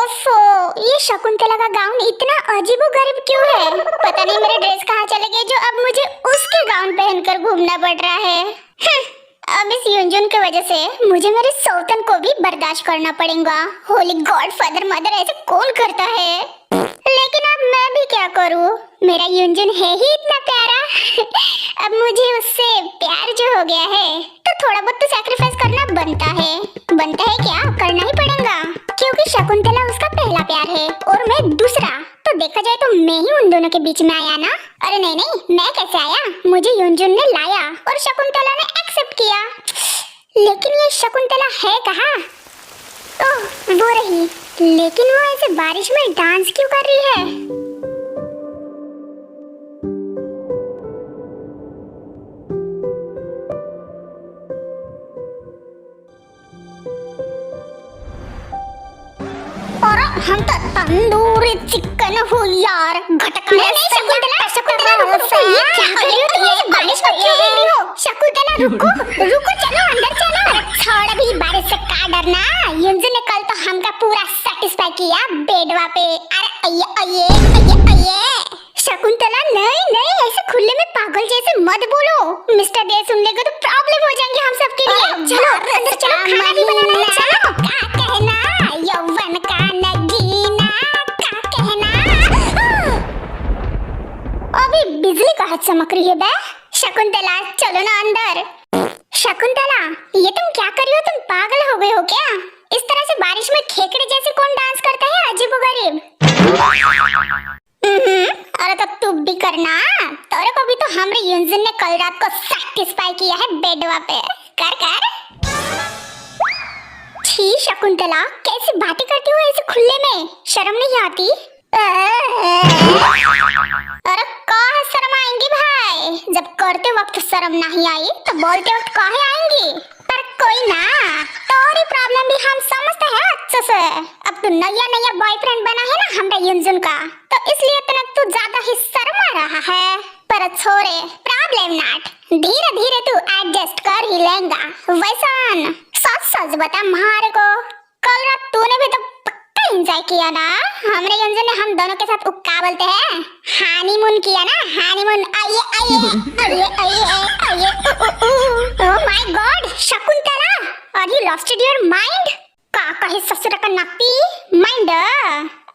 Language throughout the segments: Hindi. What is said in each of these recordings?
ओफो, ये शकुंतला का गाउन इतना अजीबोगरीब क्यों है? पता नहीं मेरे ड्रेस कहाँ चले गए जो अब मुझे उसके गाउन पहनकर घूमना पड़ रहा है। अब इस युनजुन की वजह से मुझे मेरे सौतन को भी बर्दाश्त करना पड़ेगा। होली गॉड फादर मदर, ऐसे कौन करता है? लेकिन अब मैं भी क्या करूँ, मेरा युनजुन है ही इतना प्यारा। अब मुझे उससे प्यार जो हो गया है तो थोड़ा बहुत तो सैक्रिफाइस करना बनता है। बनता है क्या, करना ही पड़ेगा, क्योंकि शकुंतला उसका पहला प्यार है और मैं दूसरा। तो देखा जाए तो मैं ही उन दोनों के बीच में आया ना। अरे नहीं नहीं, मैं कैसे आया? मुझे युनजुन ने लाया और शकुंतला ने एक्सेप्ट किया। लेकिन ये शकुंतला है कहाँ? ओह, वो रही। लेकिन वो ऐसे बारिश में डांस क्यों कर रही है? और हम तो तंदूरी चिकन हो यार। घटका नहीं शकुंतला, शकुंतला रुको, ये क्या कर रही हो तुम? ये बारिश में क्यों भीग रही हो? शकुंतला रुको रुको, चलो अंदर चलो। थोड़ा भी बारिश से का डरना, युनजुन ने कल तो हमका पूरा सेटिस्फाई किया बेडवा पे। अरे अये अये अये अये शकुंतला, नहीं नहीं, ऐसे खुले में पागल जैसे मत बोलो। मिस्टर दे सुन लेगा तो प्रॉब्लम हो जाएंगे हम सबके लिए। चलो अंदर चलो, खाना भी बनाना है। चलो, क्या कहना यौवन का नगीना, क्या कहना? अभी बिजली कहाँ चमक रही है बे? शकुंतला चलो ना अंदर। शकुंतला, ये तुम क्या कर रही हो? तुम पागल हो गए हो क्या? इस तरह से बारिश में खेकड़े जैसे कौन डांस करता है अजीबोगरीब? अरे तो तू भी करना। तेरे को भी तो हमरे युनजुन ने कल रात को सैटिस्फाई किया है बेडवा पे। कर कर। छी शकुंतला, कैसी बातें करती हो ऐसे खुले में? शर्म नहीं आती? अरे कहाँ शर्म आएंगी भाई? जब करते वक्त शर्म नहीं आई तो बोलते वक्त कहाँ आएंगी? पर कोई ना, तोरी प्रॉब्लम भी हम समझते हैं अच्छे से। अब तू नया नया बॉयफ्रेंड बना है ना हमरा युनजुन का, तो इसलिए तू ज्यादा ही शर्मा रहा है। पर छोरे, प्रॉब्लम नॉट, धीरे धीरे तू एडजस्ट कर ही लेगा। वैसन सच सच बता मारे को, कल रात तूने भी तो पक्का एंजॉय किया ना? हमरे युनजुन ने हम दोनों के साथ क्या बोलते हैं, हनीमून किया ना? हनीमून। आइए आइए आइए आइए आइए। Oh my god Shakuntala, are you lost your mind? का कहे ससुर का नाती माइंड?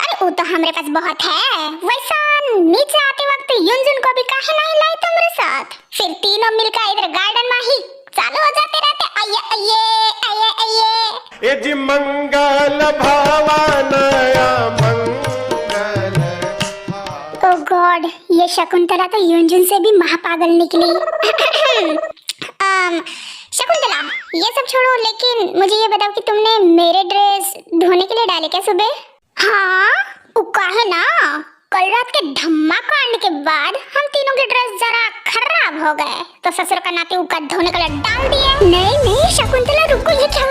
अरे वो तो हमरे पास बहुत है। वैसा नीचे आते वक्त युनजुन को भी काहे नहीं लाई तुम्हारे साथ? फिर तीनों मिलकर इधर गार्डन में ही चालू हो जाते रहते। आइए आइए आइए आइए। ए जी मंगल भावनया मंगल। ओह गॉड, ये शकुंतला तो युनजुन से भी महापागल निकली। शकुंतला, ये सब छोड़ो, लेकिन मुझे ये बताओ कि तुमने मेरे ड्रेस धोने के लिए डाले क्या सुबह? हाँ, उका है ना, कल रात के धमाकांड के बाद हम तीनों के ड्रेस जरा खराब हो गए तो ससुर का नाते उका धोने के लिए डाल दिए। नहीं नहीं शकुंतला रुको, ये क्या?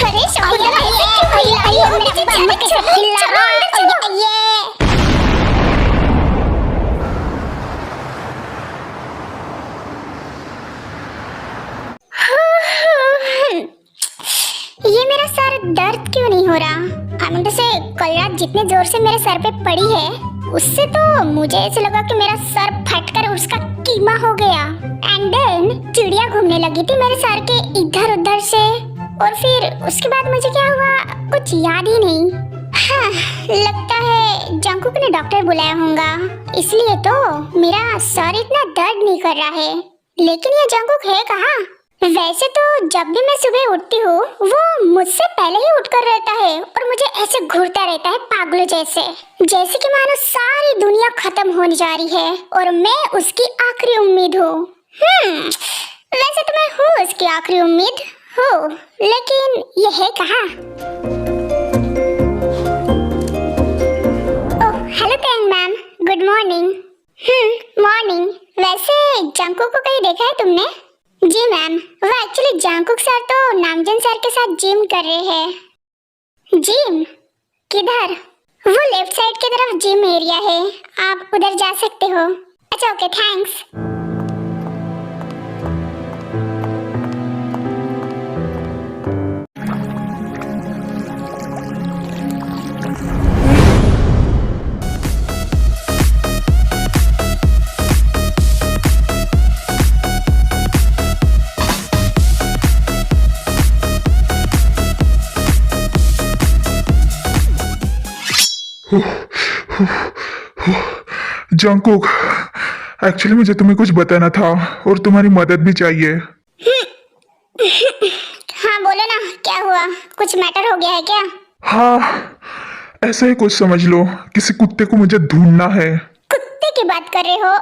अरे शकुंतला ऐसे क्यों? आइए मेरे जाने के साथ चलो आइए। ये मेरा सर दर्द क्यों नहीं हो रहा? आनंद से कल रात जितने जोर से मेरे सर पे पड़ी है, उससे तो मुझे ऐसे लगा कि मेरा सर फटकर उसका कीमा हो गया। एंड देन चिड़िया घूमने लगी थी मेरे सर के इधर उधर से, और फिर उसके बाद मुझे क्या हुआ कुछ याद ही नहीं। हाँ, लगता है जंकुक ने डॉक्टर बुलाया होगा, इसलिए तो मेरा सर इतना दर्द नहीं कर रहा है। लेकिन ये जंकुक है कहाँ? वैसे तो जब भी मैं सुबह उठती हूँ वो मुझसे पहले ही उठकर रहता है और मुझे ऐसे घूरता रहता है पागलों जैसे, जैसे कि मानो सारी दुनिया खत्म होने जा रही है और मैं उसकी आखिरी उम्मीद हूँ। वैसे तो मैं हूँ उसकी आखिरी उम्मीद हूँ, लेकिन ये है कहाँ? ओह हेलो पेंग मैम, गुड मॉर्निंग। मॉर्निंग। वैसे जंकुक को कहीं देखा है तुमने? जी मैम, वो एक्चुअली जंकुक सर तो नामजन सर के साथ जिम कर रहे हैं। जिम? किधर? वो लेफ्ट साइड की तरफ जिम एरिया है, आप उधर जा सकते हो। अच्छा ओके, थैंक्स। जंकुक, एक्चुअली मुझे तुम्हें कुछ बताना था और तुम्हारी मदद भी चाहिए। हाँ बोलो ना, क्या हुआ? कुछ मैटर हो गया है क्या? हाँ, ऐसा ही कुछ समझ लो, किसी कुत्ते को मुझे ढूंढना है। कुत्ते की बात कर रहे हो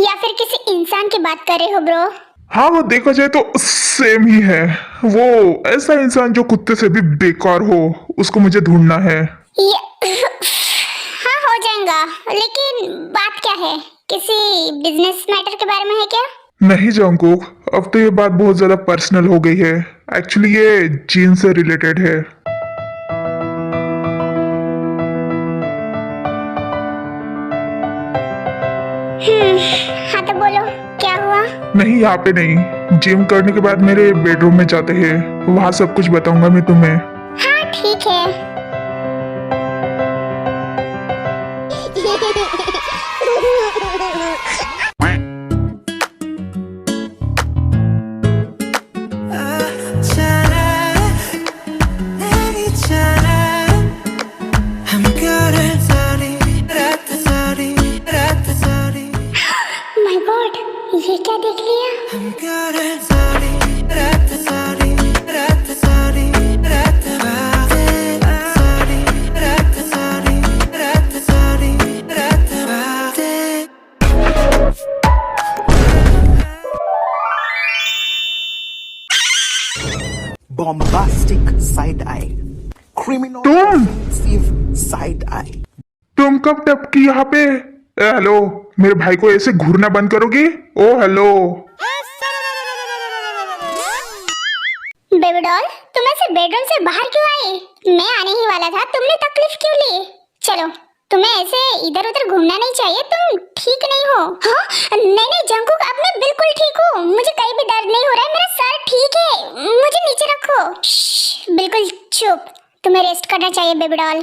या फिर किसी इंसान की बात कर रहे हो ब्रो? हाँ, वो देखा जाए तो सेम ही है। वो ऐसा इंसान जो कुत्ते से भी बेकार हो, उसको मुझे ढूंढना है। हाँ हो जाएगा, लेकिन बात क्या है? किसी बिजनेस मैटर के बारे में है क्या? नहीं जंकुक, अब तो ये बात बहुत ज्यादा पर्सनल हो गई है। एक्चुअली ये जीन से रिलेटेड है। हाँ तो बोलो, क्या हुआ? नहीं, यहाँ पे नहीं, जिम करने के बाद मेरे बेडरूम में जाते हैं, वहाँ सब कुछ बताऊंगा मैं तुम्हें। हाँ ठीक है। माय गॉड, ये क्या देख लिया? Bombastic side eye, criminal Tom! offensive side eye. तुम कब टपकी यहाँ पे? हेलो, मेरे भाई को ऐसे घूरना बंद करोगी? ओ हेलो। बेबी डॉल, तुम ऐसे बेडरूम से बाहर क्यों आई? मैं आने ही वाला था, तुमने तकलीफ क्यों ली? चलो, तुम्हें ऐसे इधर उधर घूमना नहीं चाहिए, तुम ठीक नहीं हो। हाँ? नहीं जंकुक, अब मैं बिल्कुल ठीक हूँ, मुझे कहीं भी दर्द नहीं हो रहा है, मेरा सर ठीक है, मुझे नीचे रखो। बिल्कुल चुप, तुम्हें रेस्ट करना चाहिए बेबी डॉल।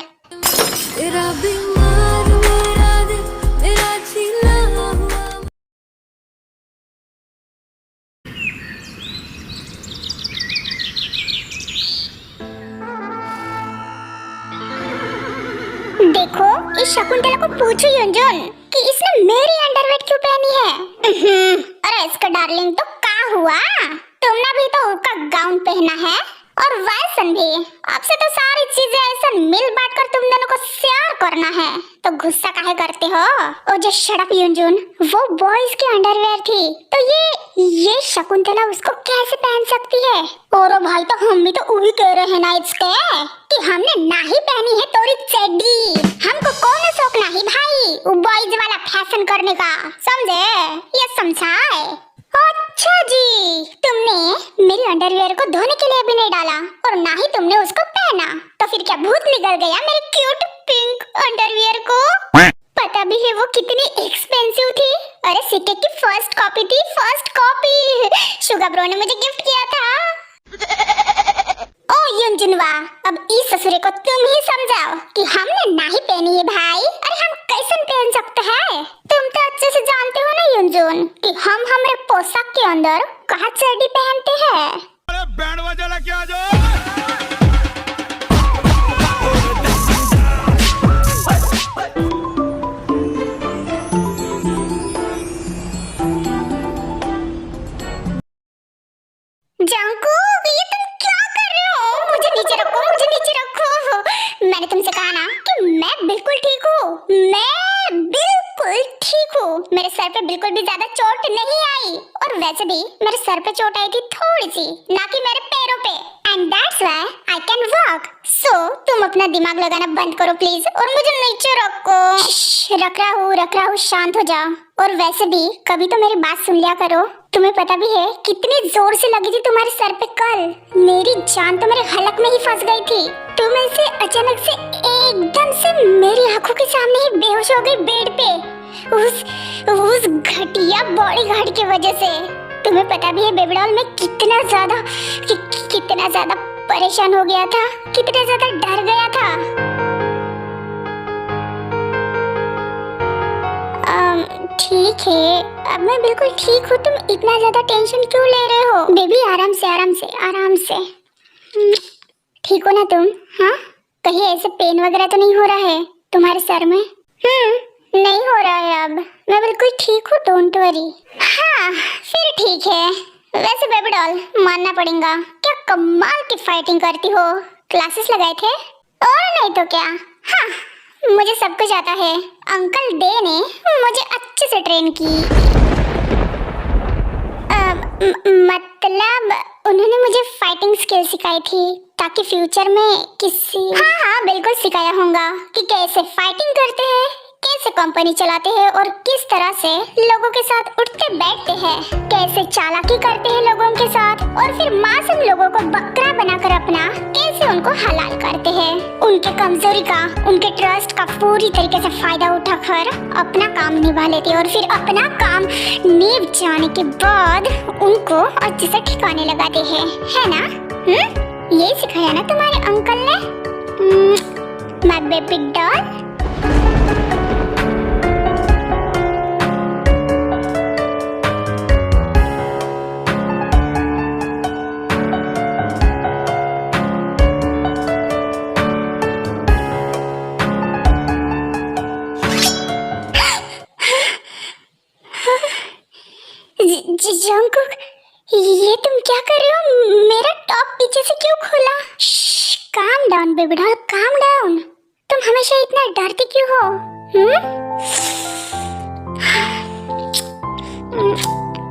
तेरा बीमार मेरा दिल, मेरा छीना हुआ। देखो, इस शकुंतला को पूछो युंजुन कि इसने मेरी अंडरवेयर क्यों पहनी है। अरे इसका डार्लिंग तो क्या हुआ? तुमने भी तो उसका गाउन पहना है और वैसन भी। अब से तो सारी चीजें ऐसा मिल बांट कर तुम दोनों को शेयर करना है, तो गुस्सा काहे करते हो? ओ जस्ट शट अप युंजुन, वो बॉयज की अंडरवेयर थी, तो ये शकुंतला उसको कैसे पहन सकती है? और भाई, तो हम भी तो वही कह रहे हैं ना इसके कि हमने नहीं पहनी है तोरी चड्डी। हमको कौन शौक नहीं भाई वो बॉयज वाला फैशन करने का, समझे? ये समझाए। अच्छा जी, तुमने मेरी अंडरवियर को धोने के लिए भी नहीं डाला और ना ही तुमने उसको पहना, तो फिर क्या भूत निकल गया मेरे क्यूट पिंक अंडरवियर को? पता भी है वो कितनी एक्सपेंसिव थी। अरे सिक्के की फर्स्ट कॉपी थी, फर्स्ट कॉपी। शुगा ब्रो ने मुझे गिफ्ट किया था। ओ युंजुनवा, अब इस ससुरे को तुम ही समझाओ कि हमने नहीं पहनी है भाई। अरे हम कैसे पहन सकते हैं? तुम तो अच्छे से जानते हो ना युंजुन कि हम हमारे पोशाक के अंदर कहाँ चड्डी पहनते हैं। अरे बैंड बजा लेके आ जाओ। जंकुक, ये तुम क्या कर रहे हो? मुझे नीचे रखो, मुझे नीचे रखो। मैंने तुमसे कहा ना कि मैं बिल्कुल ठीक हूँ, मैं बिल्कुल ठीक हूँ। मेरे सर पे बिल्कुल भी ज्यादा चोट नहीं आई, और वैसे भी मेरे सर पे चोट आई थी थोड़ी सी, ना कि मेरे पैरों पे। And that's why I can walk. So तुम अपना दिमाग लगाना बंद करो प्लीज और मुझे नीचे रखो। रख रहा हूँ, शांत हो जाओ। और वैसे भी कभी तो मेरी बात सुन लिया करो। तुम्हें पता भी है कितनी जोर से लगी थी तुम्हारे सर पे कल। मेरी जान तो मेरे हलक में ही फंस गई थी। तुम ऐसे अचानक से एकदम से मेरी आंखों के सामने ही बेहोश हो गई बेड पे, उस घटिया बॉडी गार्ड की वजह से। तुम्हें पता भी है बेबी डॉल, मैं कितना ज्यादा परेशान हो गया था, कितना ज्यादा डर गया था। ठीक है, अब मैं बिल्कुल ठीक हूँ। तुम इतना ज्यादा टेंशन क्यों ले रहे हो? बेबी आराम से। ठीक हो ना तुम? हाँ, कहीं कहीं ऐसे पेन वगैरह तो नहीं हो रहा है तुम्हारे सर में? नहीं हो रहा है अब, मैं बिल्कुल ठीक हूँ, डोंट वरी। हाँ फिर ठीक है। वैसे बेबी डॉल मानना पड़ेगा, क्या कमाल की फाइटिंग करती हो। क्लासेस लगाए थे? और नहीं तो क्या। हाँ मुझे सब कुछ आता है, अंकल डे ने मुझे अच्छे से ट्रेन की। मतलब उन्होंने मुझे फाइटिंग स्किल सिखाई थी ताकि फ्यूचर में किसी। हाँ बिल्कुल सिखाया होगा कि कैसे फाइटिंग करते हैं, कैसे कंपनी चलाते हैं और किस तरह से लोगों के साथ उठते बैठते हैं, कैसे चालाकी करते हैं लोगों के साथ और फिर मासूम लोगों को बकरा बनाकर अपना कैसे उनको हलाल करते हैं। उनके कमजोरी का, उनके ट्रस्ट का पूरी तरीके से फायदा उठाकर अपना काम निभा लेते हैं और फिर अपना काम निभ जाने के बाद उनको अच्छे से ठिकाने लगाते हैं, है ना? ये सिखाया ना तुम्हारे अंकल ने, माय बेबी डॉल। जंकुक, ये तुम क्या कर रहे हो? मेरा टॉप पीछे से क्यों खोला? Calm down baby doll, calm down. तुम हमेशा इतना डरती क्यों हो?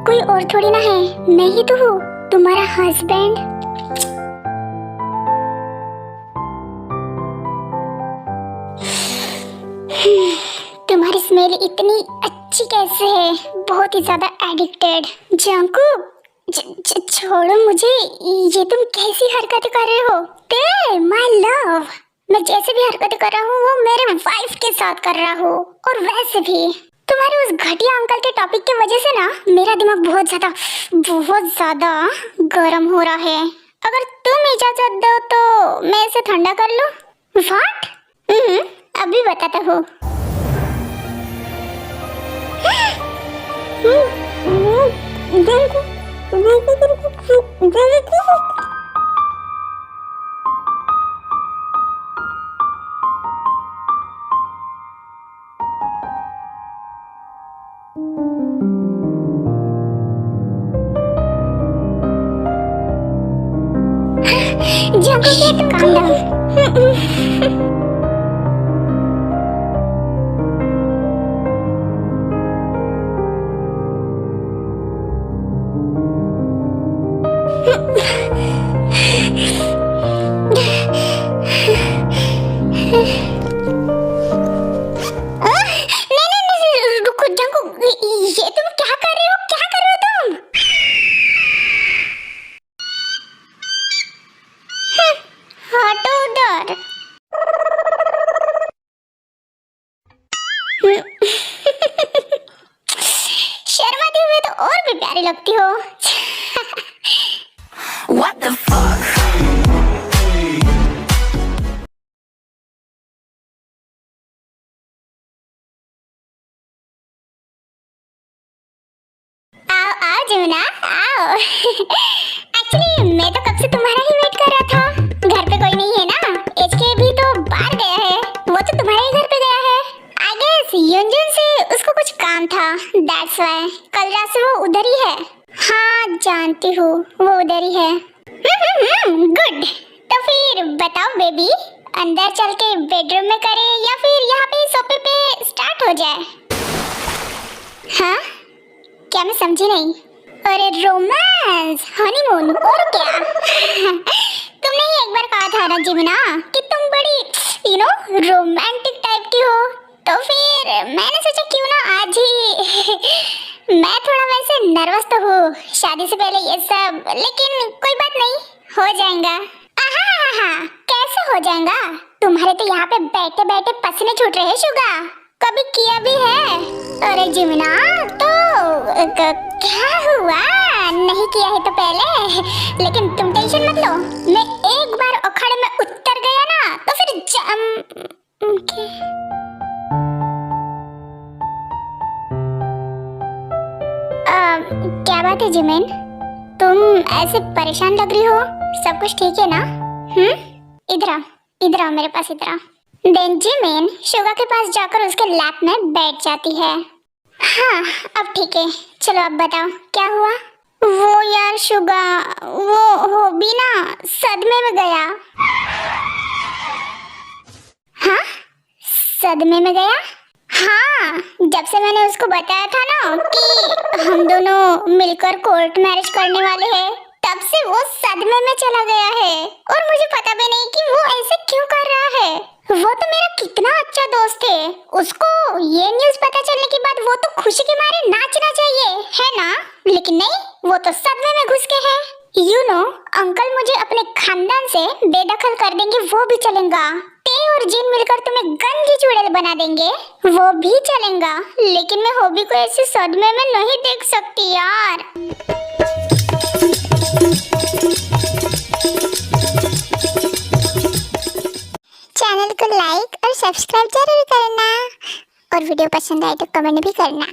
कोई और थोड़ी ना है, मैं ही तो हूँ तुम्हारा हस्बैंड। तुम्हारी स्मेल इतनी अच्छी कैसे है? बहुत ही ज्यादा एडिक्टेड। जंकुक छोड़ो मुझे, ये तुम कैसी हरकतें कर रहे हो? ते माय लव, मैं जैसे भी हरकतें कर रहा हूँ वो मेरे वाइफ के साथ कर रहा हूँ। और वैसे भी तुम्हारे उस घटिया अंकल के टॉपिक की वजह से ना मेरा दिमाग बहुत ज्यादा गर्म हो रहा है। अगर तुम इजाजत दो तो मैं इसे ठंडा कर लूँ। व्हाट? अभी बताता हूँ। रुको जंकुक, ये तुम क्या कर रहे हो? क्या कर रहे हो तुम? हटो उधर। शर्माते हुए तो और भी प्यारी लगती हो। What the fuck? आओ आओ जमुना आओ। एक्चुअली मैं तो कब से तुम्हारा ही वेट कर रहा था। घर पे कोई नहीं है ना, एचके भी तो बाहर गया है, वो तो तुम्हारे ही घर पे गया है। आई गेस युंजुन से उसको कुछ काम था, दैट्स व्हाई कल रात से वो उधर ही है। हाँ जानती हूँ वो उधर ही है। गुड, तो फिर बताओ बेबी, अंदर चल के बेडरूम में करें या फिर यहाँ पे सोफे पे स्टार्ट हो जाए? हाँ क्या मैं समझी नहीं? अरे रोमांस, हनीमून और क्या? तुमने ही एक बार कहा था ना जिमना कि तुम बड़ी रोमांटिक टाइप की हो, तो फिर मैंने सोचा क्यों ना आज ही। मैं थोड़ा वैसे नर्वस तो हूँ शादी से पहले ये सब, लेकिन कोई बात नहीं, हो जाएगा। कैसे हो जाएगा? तुम्हारे तो यहाँ पे बैठे बैठे पसीने छूट रहे हैं शुगा, कभी किया भी है? अरे जिमना तो क्या हुआ? नहीं किया है तो पहले, लेकिन तुम टेंशन मत लो, मैं एक बार अखाड़े में उतर गया ना तो फिर क्या बात है जिमिन, तुम ऐसे परेशान लग रही हो? सब कुछ ठीक है ना? इधर आओ मेरे पास, इधर आओ। देन जिमिन शुगा के पास जाकर उसके लैप में बैठ जाती है। हाँ अब ठीक है, चलो अब बताओ क्या हुआ। वो यार शुगा, वो भी ना सदमे में गया। हाँ सदमे में गया? हाँ, जब से मैंने उसको बताया था ना कि हम दोनों मिलकर कोर्ट मैरिज करने वाले हैं, तब से वो सदमे में चला गया है और मुझे पता भी नहीं कि वो ऐसे क्यों कर रहा है। वो तो मेरा कितना अच्छा दोस्त है, उसको ये न्यूज़ पता चलने के बाद वो तो खुशी के मारे नाचना चाहिए है ना, लेकिन नहीं, वो तो सदमे में घुस के है। यू नो अंकल मुझे अपने खानदान से बेदखल कर देंगे वो भी चलेगा, ते और जिन मिलकर तुम्हें गंजी चुड़ैल बना देंगे वो भी चलेगा, लेकिन मैं हॉबी को ऐसे सदमे में नहीं देख सकती यार। चैनल को लाइक और सब्सक्राइब जरूर करना और वीडियो पसंद आए तो कमेंट भी करना।